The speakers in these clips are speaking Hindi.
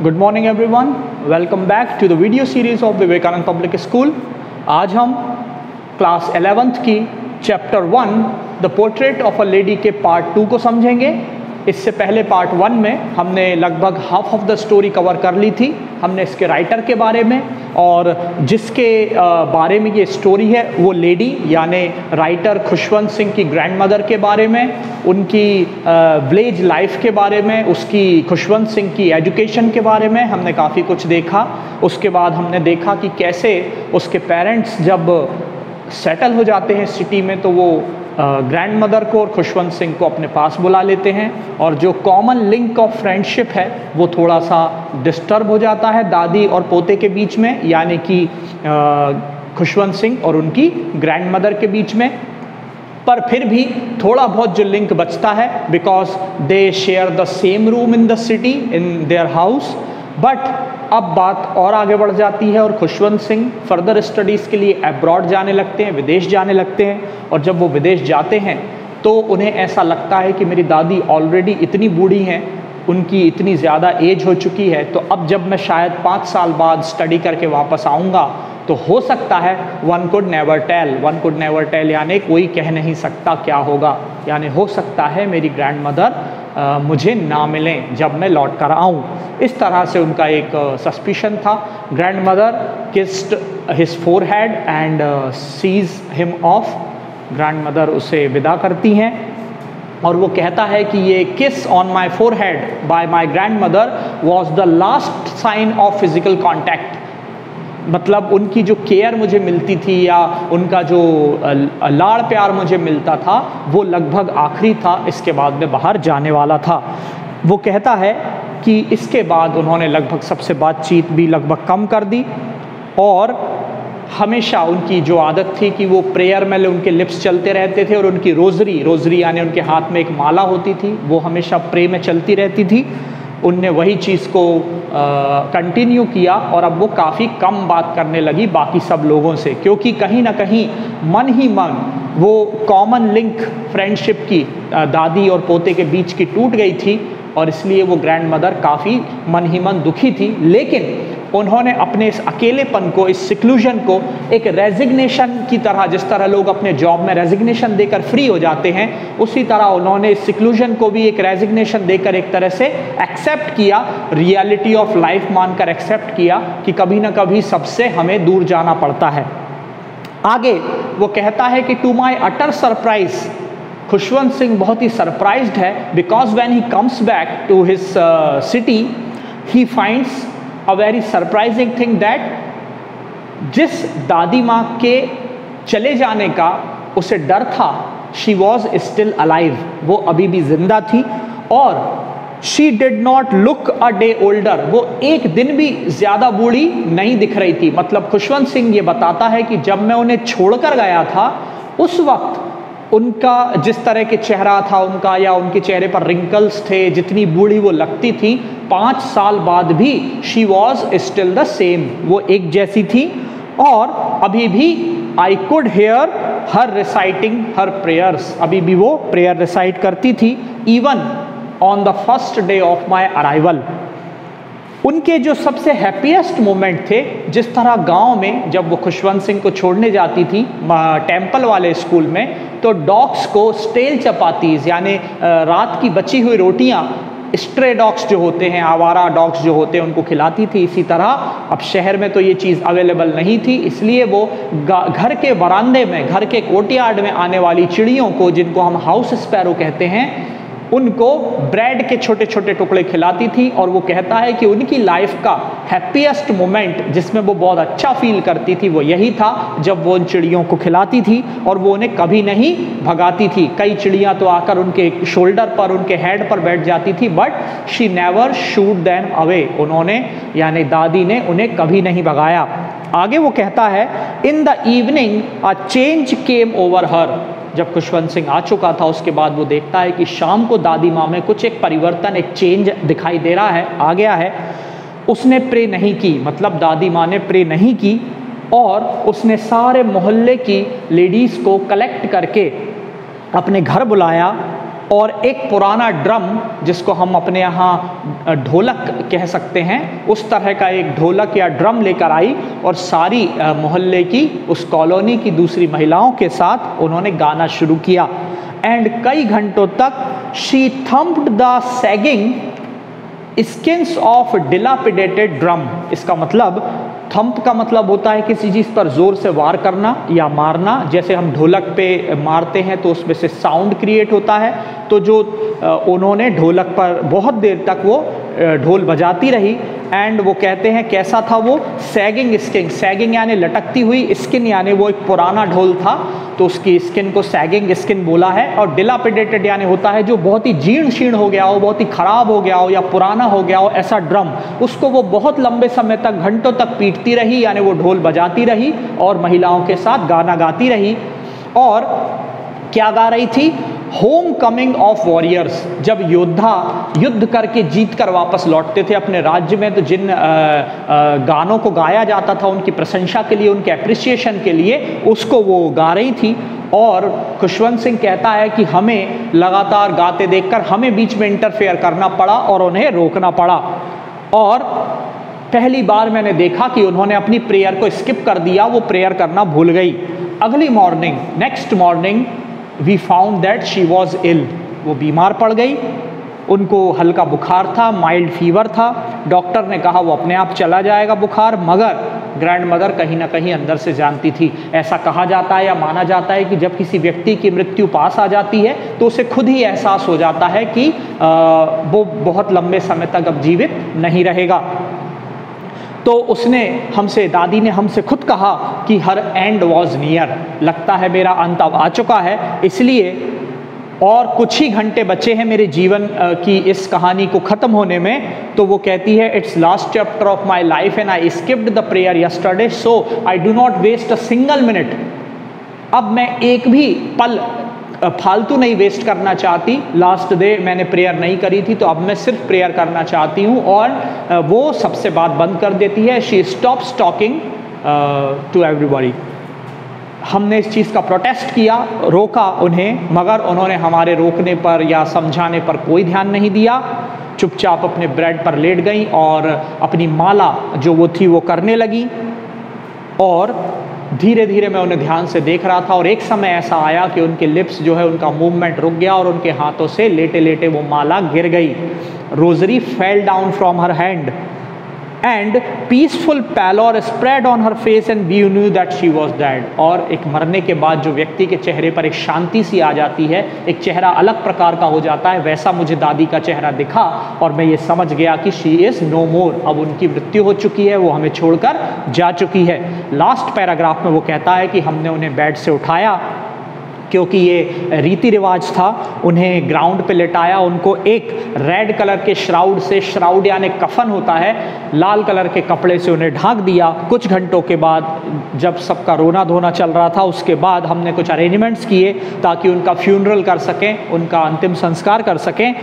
Good morning everyone, welcome back to the video series of Vivekananda public school. आज हम क्लास 11th की chapter 1 the portrait of a lady के पार्ट 2 को समझेंगे। इससे पहले पार्ट 1 में हमने लगभग half of the story cover कर ली थी। हमने इसके राइटर के बारे में और जिसके बारे में ये स्टोरी है वो लेडी यानी राइटर खुशवंत सिंह की ग्रैंडमदर के बारे में, उनकी विलेज लाइफ के बारे में, उसकी खुशवंत सिंह की एजुकेशन के बारे में हमने काफ़ी कुछ देखा। उसके बाद हमने देखा कि कैसे उसके पेरेंट्स जब सेटल हो जाते हैं सिटी में तो वो ग्रैंडमदर को और खुशवंत सिंह को अपने पास बुला लेते हैं और जो कॉमन लिंक ऑफ फ्रेंडशिप है वो थोड़ा सा डिस्टर्ब हो जाता है दादी और पोते के बीच में, यानी कि खुशवंत सिंह और उनकी ग्रैंडमदर के बीच में। पर फिर भी थोड़ा बहुत जो लिंक बचता है because they share the same room in the city in their house. But अब बात और आगे बढ़ जाती है और खुशवंत सिंह फर्दर स्टडीज़ के लिए अब्रॉड जाने लगते हैं, विदेश जाने लगते हैं। और जब वो विदेश जाते हैं तो उन्हें ऐसा लगता है कि मेरी दादी ऑलरेडी इतनी बूढ़ी हैं, उनकी इतनी ज़्यादा एज हो चुकी है, तो अब जब मैं शायद 5 साल बाद स्टडी करके वापस आऊँगा तो हो सकता है वन कुड नेवर टेल यानी कोई कह नहीं सकता क्या होगा, यानी हो सकता है मेरी ग्रैंडमदर मुझे ना मिलें जब मैं लौट कर आऊँ। इस तरह से उनका एक सस्पिशन था। Grandmother kissed his forehead and sees him off. Grandmother उसे विदा करती हैं और वो कहता है कि ये kiss on my forehead by my grandmother was the last sign of physical contact. मतलब उनकी जो केयर मुझे मिलती थी या उनका जो लाड़ प्यार मुझे मिलता था वो लगभग आखिरी था, इसके बाद में बाहर जाने वाला था। वो कहता है कि इसके बाद उन्होंने लगभग सबसे बातचीत भी लगभग कम कर दी और हमेशा उनकी जो आदत थी कि वो प्रेयर में उनके लिप्स चलते रहते थे और उनकी रोज़री यानी उनके हाथ में एक माला होती थी वो हमेशा प्रे में चलती रहती थी। उनने वही चीज़ को कंटिन्यू किया और अब वो काफ़ी कम बात करने लगी बाकी सब लोगों से, क्योंकि कहीं ना कहीं मन ही मन वो कॉमन लिंक फ्रेंडशिप की दादी और पोते के बीच की टूट गई थी और इसलिए वो ग्रैंडमदर काफ़ी मन ही मन दुखी थी। लेकिन उन्होंने अपने इस अकेलेपन को, इस सिक्लूजन को एक रेजिग्नेशन की तरह, जिस तरह लोग अपने जॉब में रेजिग्नेशन देकर फ्री हो जाते हैं, उसी तरह उन्होंने इस सिक्लूजन को भी एक रेजिग्नेशन देकर एक तरह से एक्सेप्ट किया, रियलिटी ऑफ लाइफ मानकर एक्सेप्ट किया कि कभी ना कभी सबसे हमें दूर जाना पड़ता है। आगे वो कहता है कि to my utter surprise, Khushwant Singh बहुत ही सरप्राइज्ड है because when he comes back to his city he finds a very surprising thing that जिस दादी माँ के चले जाने का उसे डर था, शी वॉज स्टिल अलाइव, वो अभी भी जिंदा थी और she did not look a day older, वो एक दिन भी ज़्यादा बूढ़ी नहीं दिख रही थी। मतलब खुशवंत सिंह ये बताता है कि जब मैं उन्हें छोड़कर गया था उस वक्त उनका जिस तरह के चेहरा था उनका या उनके चेहरे पर रिंकल्स थे, जितनी बूढ़ी वो लगती थी, 5 साल बाद भी she was still the same, वो एक जैसी थी। और अभी भी I could hair her reciting her prayers, अभी भी वो प्रेयर रिसाइट करती थी even on the first day of my arrival. उनके जो सबसे हैप्पीएस्ट मोमेंट थे, जिस तरह गांव में जब वो खुशवंत सिंह को छोड़ने जाती थी टेम्पल वाले स्कूल में, तो डॉग्स को स्टेल चपातीज यानी रात की बची हुई रोटियां स्ट्रे डॉग्स जो होते हैं, आवारा डॉग्स जो होते हैं, उनको खिलाती थी। इसी तरह अब शहर में तो ये चीज़ अवेलेबल नहीं थी, इसलिए वो घर के बरामदे में, घर के कोर्टयार्ड में आने वाली चिड़ियों को, जिनको हम हाउस स्पैरो कहते हैं, उनको ब्रेड के छोटे छोटे टुकड़े खिलाती थी। और वो कहता है कि उनकी लाइफ का हैप्पीएस्ट मोमेंट जिसमें वो बहुत अच्छा फील करती थी वो यही था जब वो उन चिड़ियों को खिलाती थी और वो उन्हें कभी नहीं भगाती थी। कई चिड़ियाँ तो आकर उनके शोल्डर पर, उनके हेड पर बैठ जाती थी, but she never shoot them away, उन्होंने यानी दादी ने उन्हें कभी नहीं भगाया। आगे वो कहता है in the evening a change came over हर, जब खुशवंत सिंह आ चुका था उसके बाद वो देखता है कि शाम को दादी माँ में कुछ एक परिवर्तन, एक चेंज दिखाई दे रहा है, आ गया है। उसने प्रे नहीं की, मतलब दादी माँ ने प्रे नहीं की और उसने सारे मोहल्ले की लेडीज़ को कलेक्ट करके अपने घर बुलाया और एक पुराना ड्रम, जिसको हम अपने यहाँ ढोलक कह सकते हैं, उस तरह का एक ढोलक या ड्रम लेकर आई और सारी मोहल्ले की, उस कॉलोनी की दूसरी महिलाओं के साथ उन्होंने गाना शुरू किया। एंड कई घंटों तक she thumped the sagging skins of dilapidated drum. इसका मतलब, थंप का मतलब होता है किसी चीज़ पर ज़ोर से वार करना या मारना, जैसे हम ढोलक पे मारते हैं तो उसमें से साउंड क्रिएट होता है। तो जो उन्होंने ढोलक पर बहुत देर तक वो ढोल बजाती रही। एंड वो कहते हैं कैसा था वो, सैगिंग स्किन, सैगिंग यानी लटकती हुई, स्किन यानी वो एक पुराना ढोल था तो उसकी स्किन को सैगिंग स्किन बोला है। और डिलापिडेटेड यानी होता है जो बहुत ही जीर्ण शीर्ण हो गया हो, बहुत ही खराब हो गया हो या पुराना हो गया हो, ऐसा ड्रम, उसको वो बहुत लंबे समय तक, घंटों तक पीटती रही, यानी वो ढोल बजाती रही और महिलाओं के साथ गाना गाती रही। और क्या गा रही थी, होम कमिंग ऑफ वॉरियर्स। जब योद्धा युद्ध करके जीत कर वापस लौटते थे अपने राज्य में, तो जिन गानों को गाया जाता था उनकी प्रशंसा के लिए, उनके अप्रिसिएशन के लिए, उसको वो गा रही थी। और खुशवंत सिंह कहता है कि हमें लगातार गाते देखकर हमें बीच में इंटरफेयर करना पड़ा और उन्हें रोकना पड़ा। और पहली बार मैंने देखा कि उन्होंने अपनी प्रेयर को स्किप कर दिया, वो प्रेयर करना भूल गई। अगली morning, next morning, we found that she was ill. वो बीमार पड़ गई, उनको हल्का बुखार था, माइल्ड फीवर था। डॉक्टर ने कहा वो अपने आप चला जाएगा बुखार, मगर ग्रैंड मदर कहीं ना कहीं अंदर से जानती थी। ऐसा कहा जाता है या माना जाता है कि जब किसी व्यक्ति की मृत्यु पास आ जाती है तो उसे खुद ही एहसास हो जाता है कि वो बहुत लंबे समय तक अब जीवित नहीं रहेगा। तो उसने हमसे, दादी ने हमसे खुद कहा कि हर एंड वॉज नियर, लगता है मेरा अंत अब आ चुका है, इसलिए और कुछ ही घंटे बचे हैं मेरे जीवन की इस कहानी को ख़त्म होने में। तो वो कहती है, it's last chapter of my life and I skipped the prayer yesterday, so I do not waste a single minute. अब मैं एक भी पल फालतू नहीं वेस्ट करना चाहती। लास्ट डे मैंने प्रेयर नहीं करी थी, तो अब मैं सिर्फ प्रेयर करना चाहती हूँ। और वो सबसे बात बंद कर देती है। She stops talking to everybody. हमने इस चीज़ का प्रोटेस्ट किया, रोका उन्हें, मगर उन्होंने हमारे रोकने पर या समझाने पर कोई ध्यान नहीं दिया। चुपचाप अपने बेड पर लेट गई और अपनी माला जो वो थी वो करने लगी। और धीरे धीरे मैं उन्हें ध्यान से देख रहा था और एक समय ऐसा आया कि उनके लिप्स जो है उनका मूवमेंट रुक गया और उनके हाथों से लेटे लेटे वो माला गिर गई। Rosary fell down from her hand and peaceful pallor spread on her face and we knew that she was dead. और एक मरने के बाद जो व्यक्ति के चेहरे पर एक शांति सी आ जाती है, एक चेहरा अलग प्रकार का हो जाता है, वैसा मुझे दादी का चेहरा दिखा और मैं ये समझ गया कि शी इज़ नो मोर, अब उनकी मृत्यु हो चुकी है, वो हमें छोड़कर जा चुकी है। लास्ट पैराग्राफ में वो कहता है कि हमने उन्हें बेड से उठाया, क्योंकि ये रीति रिवाज था, उन्हें ग्राउंड पे लेटाया, उनको एक रेड कलर के श्राउड से, श्राउड यानी कफन होता है, लाल कलर के कपड़े से उन्हें ढक दिया। कुछ घंटों के बाद जब सबका रोना धोना चल रहा था, उसके बाद हमने कुछ अरेंजमेंट्स किए ताकि उनका फ्यूनरल कर सकें, उनका अंतिम संस्कार कर सकें।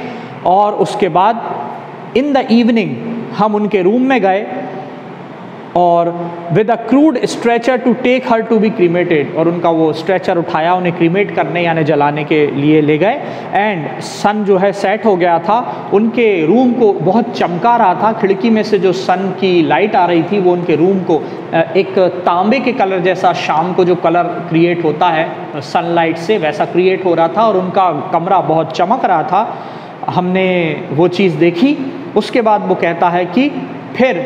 और उसके बाद इन द इवनिंग हम उनके रूम में गए और with a crude stretcher to take her to be cremated, और उनका वो स्ट्रेचर उठाया, उन्हें क्रीमेट करने यानी जलाने के लिए ले गए। एंड सन जो है सेट हो गया था, उनके रूम को बहुत चमका रहा था, खिड़की में से जो सन की लाइट आ रही थी वो उनके रूम को एक तांबे के कलर जैसा, शाम को जो कलर क्रिएट होता है सनलाइट से, वैसा क्रिएट हो रहा था और उनका कमरा बहुत चमक रहा था। हमने वो चीज़ देखी। उसके बाद वो कहता है कि फिर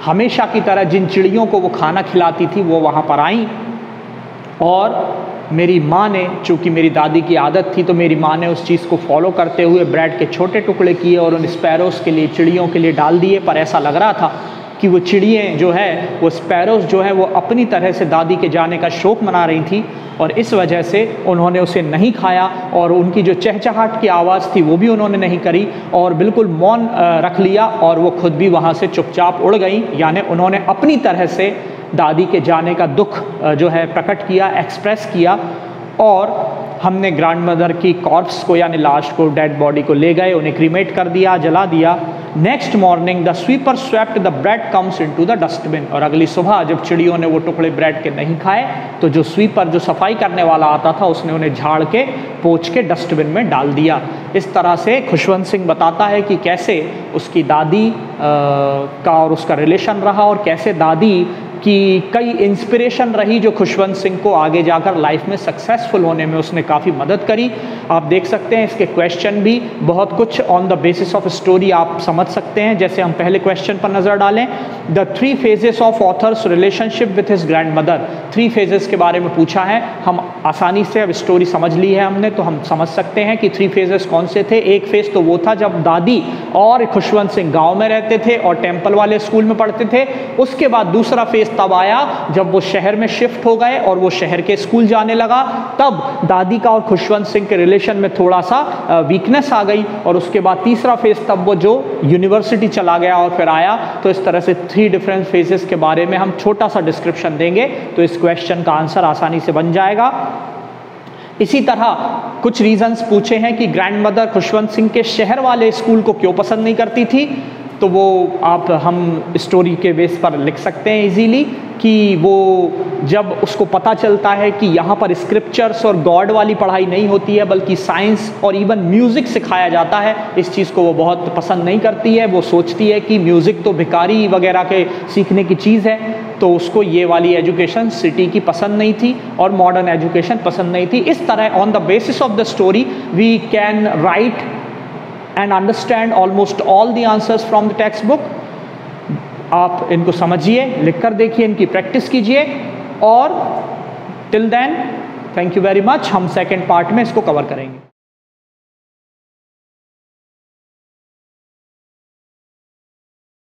हमेशा की तरह जिन चिड़ियों को वो खाना खिलाती थी वो वहाँ पर आईं, और मेरी माँ ने, चूँकि मेरी दादी की आदत थी, तो मेरी माँ ने उस चीज़ को फॉलो करते हुए ब्रेड के छोटे टुकड़े किए और उन स्पैरोज़ के लिए, चिड़ियों के लिए डाल दिए। पर ऐसा लग रहा था कि वो चिड़ियाँ जो है, वो स्पैरोज़ जो है, वो अपनी तरह से दादी के जाने का शोक मना रही थी और इस वजह से उन्होंने उसे नहीं खाया और उनकी जो चहचहाट की आवाज़ थी वो भी उन्होंने नहीं करी और बिल्कुल मौन रख लिया और वो खुद भी वहाँ से चुपचाप उड़ गई। यानी उन्होंने अपनी तरह से दादी के जाने का दुख जो है प्रकट किया, एक्सप्रेस किया। और हमने ग्रैंड मदर की कॉर्प्स को यानी लाश को, डेड बॉडी को ले गए, उन्हें क्रीमेट कर दिया, जला दिया। Next morning the sweeper swept the bread comes into the dustbin, और अगली सुबह जब चिड़ियों ने वो टुकड़े ब्रेड के नहीं खाए तो जो स्वीपर, जो सफाई करने वाला आता था, उसने उन्हें झाड़ के पोंछ के डस्टबिन में डाल दिया। इस तरह से खुशवंत सिंह बताता है कि कैसे उसकी दादी का और उसका रिलेशन रहा और कैसे दादी कि कई इंस्पिरेशन रही जो खुशवंत सिंह को आगे जाकर लाइफ में सक्सेसफुल होने में उसने काफ़ी मदद करी। आप देख सकते हैं इसके क्वेश्चन भी बहुत कुछ on the basis of story आप समझ सकते हैं। जैसे हम पहले क्वेश्चन पर नज़र डालें, the 3 phases of authors relationship with his grand mother. 3 phases के बारे में पूछा है। हम आसानी से अब स्टोरी समझ ली है हमने, तो हम समझ सकते हैं कि 3 phases कौन से थे। एक फेज तो वो था जब दादी और खुशवंत सिंह गाँव में रहते थे और टेम्पल वाले स्कूल में पढ़ते थे। उसके बाद दूसरा फेज तब आया जब वो शहर में शिफ्ट हो गए और वो शहर के स्कूल जाने लगा, तब दादी का और खुशवंत सिंह के रिलेशन में थोड़ा सा वीकनेस आ गई। और उसके बाद तीसरा फेज तब वो जो यूनिवर्सिटी चला गया और फिर आया। तो इस तरह से 3 डिफरेंट फेजेस के बारे में हम छोटा सा डिस्क्रिप्शन देंगे तो इस क्वेश्चन का आंसर आसानी से बन जाएगा। इसी तरह कुछ रीजंस पूछे हैं कि ग्रैंड मदर खुशवंत सिंह के शहर वाले स्कूल को क्यों पसंद नहीं करती थी, तो वो हम स्टोरी के बेस पर लिख सकते हैं इजीली कि वो जब उसको पता चलता है कि यहाँ पर स्क्रिप्चर्स और गॉड वाली पढ़ाई नहीं होती है बल्कि साइंस और इवन म्यूज़िक सिखाया जाता है, इस चीज़ को वो बहुत पसंद नहीं करती है। वो सोचती है कि म्यूज़िक तो भिखारी वगैरह के सीखने की चीज़ है, तो उसको ये वाली एजुकेशन सिटी की पसंद नहीं थी और मॉडर्न एजुकेशन पसंद नहीं थी। इस तरह on the basis of the story we can write and understand almost all the answers from the textbook। आप इनको समझिए, लिखकर देखिए, इनकी प्रैक्टिस कीजिए और till then thank you very much. हम सेकेंड पार्ट में इसको कवर करेंगे।